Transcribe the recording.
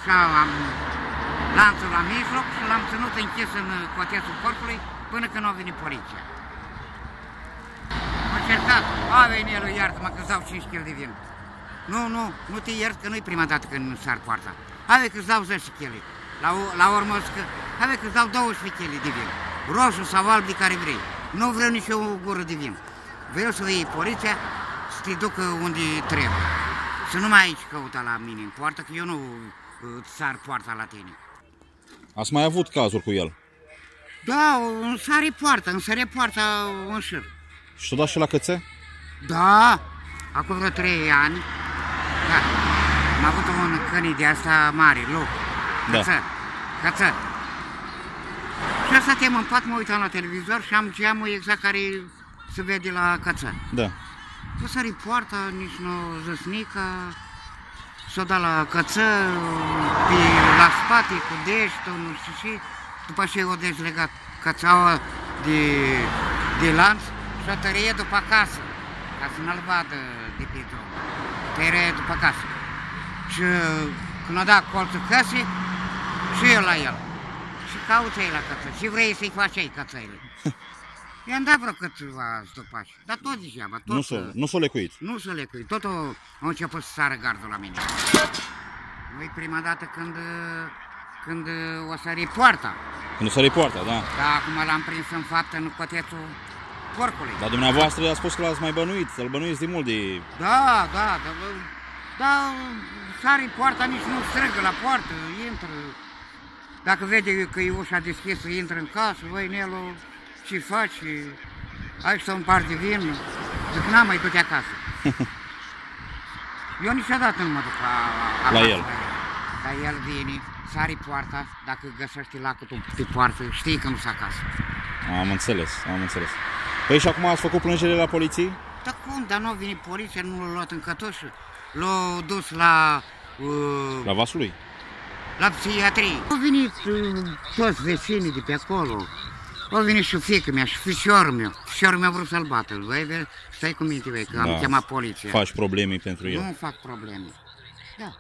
Și am lanțul la mijloc și l-am ținut închis în cotețul corpului până când a venit poliția. M-a încercat, a venit el, iartă-mă că îți dau 5 kg de vin. Nu te iert că nu-i prima dată când sar poarta. Hai că îți dau 10 kg. La urmă că, hai că îți dau 12 kg de vin. Roșu sau alb de care vrei. Nu vreau nici o gură de vin. Vreau să iei poliția să te ducă unde trebuie. Să nu mai aici căuta la mine în poartă, că eu nu sar poarta la tine. Ați mai avut cazuri cu el? Da, îmi sare poarta în șir. Și tot și la cățe? Da, acum vreo 3 ani. Da, am avut un câine de asta mare, loc. Căță. Și asta stăteam în pat, mă uitam la televizor și am geamul exact care se vede la căță. Da. Nu sări poarta, nici nu zăsnică. S-o dat la căță, la spate, cu deștul, nu știu ce. După aceea o dezlegat cățaua de lanț și o tărie după acasă, ca să nu-l vadă de pe drum. Tărie după acasă. Și când a dat colțul căsii, și eu la el. Și caută ei la căță. Și vrei să-i faci ei cățăile. I-am dat vreo câțiva stopași, dar tot degeaba. Nu s-o lecuit. Nu s-o lecuit. Totul a început să sară gardul la mine. Nu-i prima dată când o sări poarta. Când o sări poarta, da. Da, acum l-am prins în faptă în cotețul porcului. Dar dumneavoastră a spus că l-ați mai bănuit, să-l bănuiți de mult de... Da, sari poarta, nici nu strigă la poartă, intră. Dacă vede că e ușa deschisă, intră în casă, băi, Nelu, ce faci? Ai să un par de vin? Zic, n-am, mai du-te acasă. Eu niciodată nu mă duc la el. Dar el vine, sari poarta, dacă găsește lacutul pe poartă, știi că nu-s acasă. Am înțeles. Păi și acum ați făcut plângere la poliție? Da cum, dar nu a venit poliția, nu l-a luat în cătușă. L-a dus la... La Vasului? La psihiatrie. Au venit toți vecinii de pe acolo. Au venit și fiică mea, și fișorul meu. Fișorul meu a vrut să-l bată. Stai cu minte, că am chemat poliția. Faci probleme pentru el. Nu fac probleme.